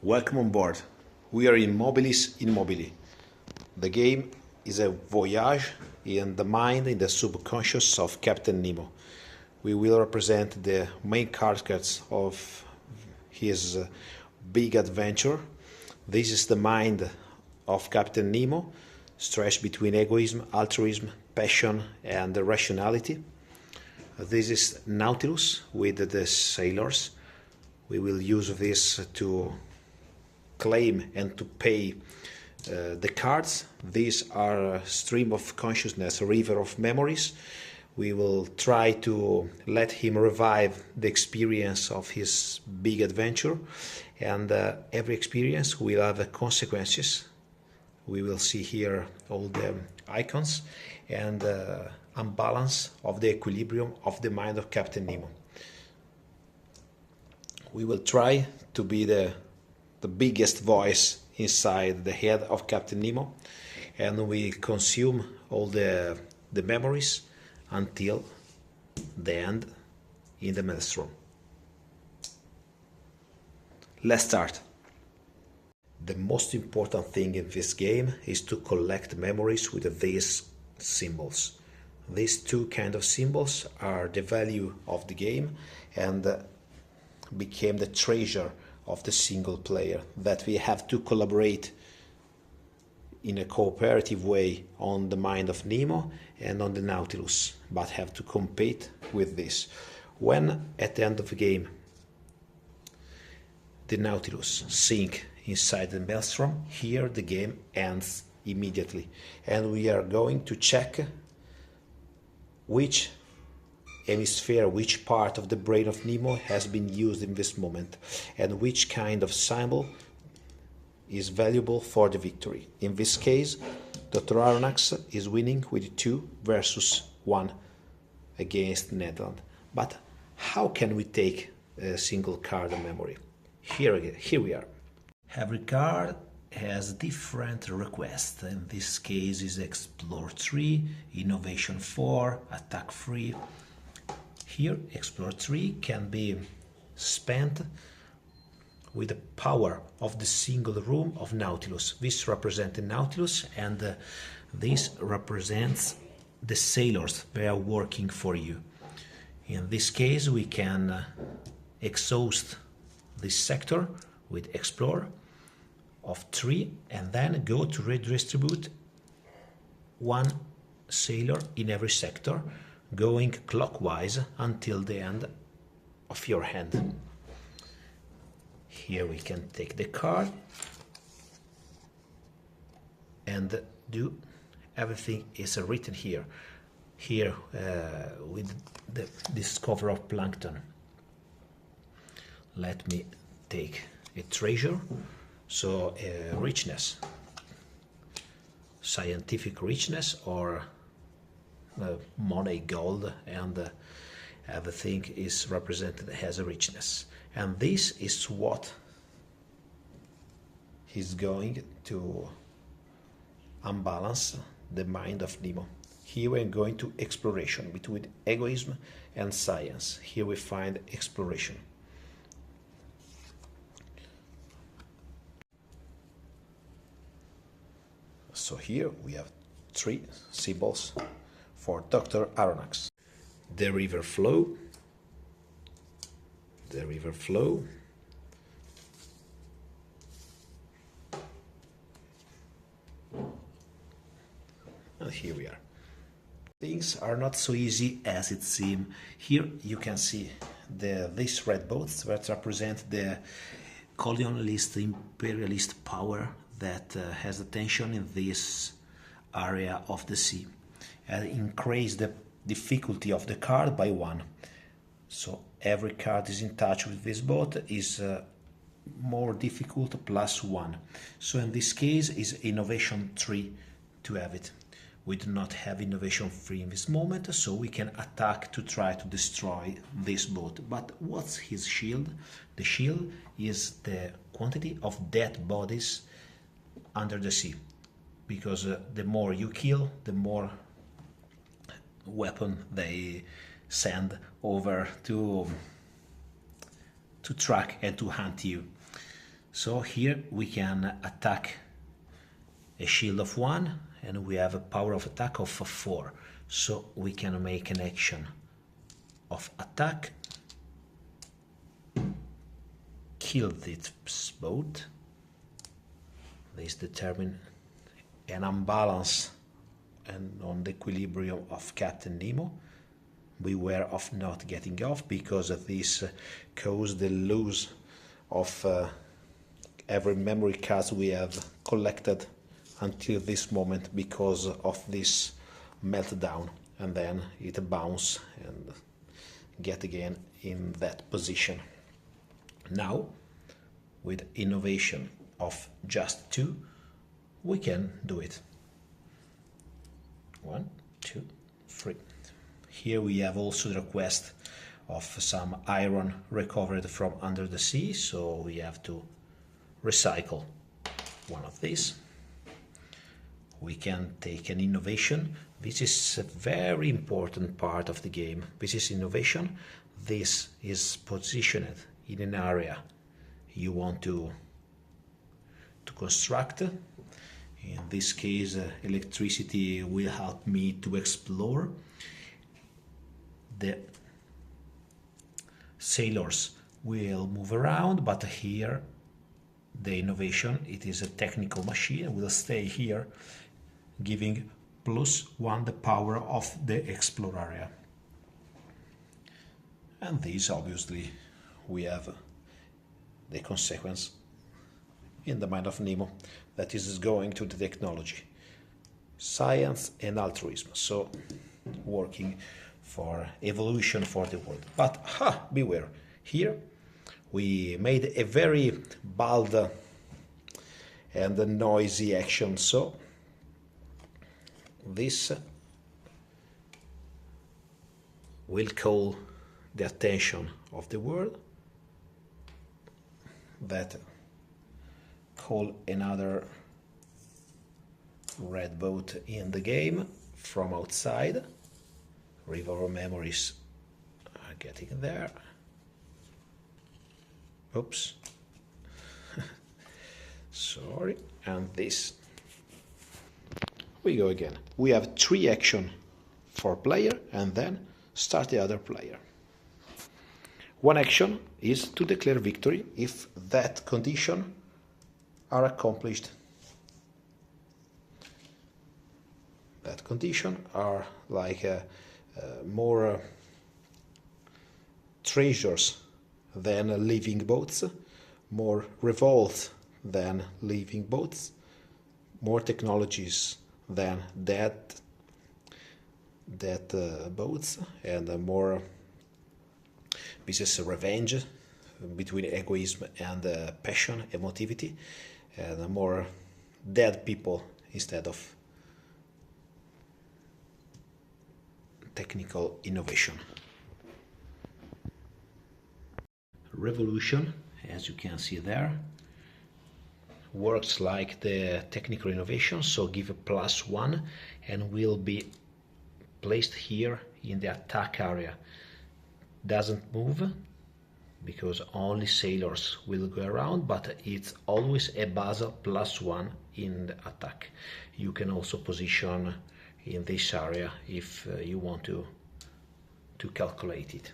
Welcome on board. We are in Mobilis in Mobili. The game is a voyage in the mind, in the subconscious of Captain Nemo. We will represent the main characters of his big adventure. This is the mind of Captain Nemo, stretched between egoism, altruism, passion, and rationality. This is Nautilus with the sailors. We will use this to claim and to pay the cards. These are a stream of consciousness, a river of memories. We will try to let him revive the experience of his big adventure, and every experience will have consequences. We will see here all the icons and unbalance of the equilibrium of the mind of Captain Nemo. We will try to be the biggest voice inside the head of Captain Nemo, and we consume all the memories until the end in the maelstrom. Let's start. The most important thing in this game is to collect memories with these symbols. These two kind of symbols are the value of the game and became the treasure of the single player, that we have to collaborate in a cooperative way on the mind of Nemo and on the Nautilus, but have to compete with this. When at the end of the game the Nautilus sink inside the maelstrom, here the game ends immediately, and we are going to check which hemisphere, which part of the brain of Nemo has been used in this moment, and which kind of symbol is valuable for the victory. In this case, Dr. Aronnax is winning with 2 versus 1 against Netherlands. But how can we take a single card of memory? Here we are. Every card has different requests. In this case is Explore 3, Innovation 4, Attack 3. Here, Explore 3 can be spent with the power of the single room of Nautilus. This represents the Nautilus, and this represents the sailors. They are working for you. In this case, we can exhaust this sector with Explore of 3, and then go to redistribute 1 sailor in every sector, going clockwise until the end of your hand. Here we can take the card and do everything is written here. Here with the discover of plankton. Let me take a treasure, so richness, scientific richness, or money, gold, and everything is represented as a richness. And this is what is going to unbalance the mind of Nemo. Here we're going to exploration between egoism and science. Here we find exploration. So here we have 3 symbols for Dr. Aronnax. The river flow, and here we are. Things are not so easy as it seems. Here you can see these red boats that represent the colonialist, imperialist power that has attention in this area of the sea, and increase the difficulty of the card by 1. So every card is in touch with this boat is more difficult plus 1. So in this case is innovation 3 to have it. We do not have innovation 3 in this moment, so we can attack to try to destroy this boat. But what's his shield? The shield is the quantity of dead bodies under the sea, because the more you kill, the more weapon they send over to track and to hunt you. So here we can attack a shield of 1 and we have a power of attack of 4. So we can make an action of attack, kill this boat. This determines an imbalance and on the equilibrium of Captain Nemo. Beware of not getting off, because this caused the loss of every memory card we have collected until this moment because of this meltdown, and then it bounce and get again in that position. Now, with innovation of just 2, we can do it. 1, 2, 3. Here we have also the request of some iron recovered from under the sea, so we have to recycle one of these. We can take an innovation. This is a very important part of the game. This is innovation. This is positioned in an area you want to construct. In this case, electricity will help me to explore. The sailors will move around, but here the innovation, it is a technical machine, will stay here, giving +1 the power of the explore area. And this, obviously, we have the consequence in the mind of Nemo, that is going to the technology, science and altruism, so working for evolution for the world. But beware, here we made a very bold and noisy action, so this will call the attention of the world, that call another red boat in the game from outside. River memories are getting there. Oops. Sorry. And this. We go again. We have 3 action for player and then start the other player. One action is to declare victory if that condition are accomplished. That condition are like more treasures than living boats, more revolts than living boats, more technologies than dead boats, and more business revenge between egoism and passion, emotivity, and more dead people instead of technical innovation. Revolution, as you can see there, works like the technical innovation, so give a +1 and will be placed here in the attack area. Doesn't move because only sailors will go around, but it's always a buzzer +1 in the attack. You can also position in this area if you want to calculate it.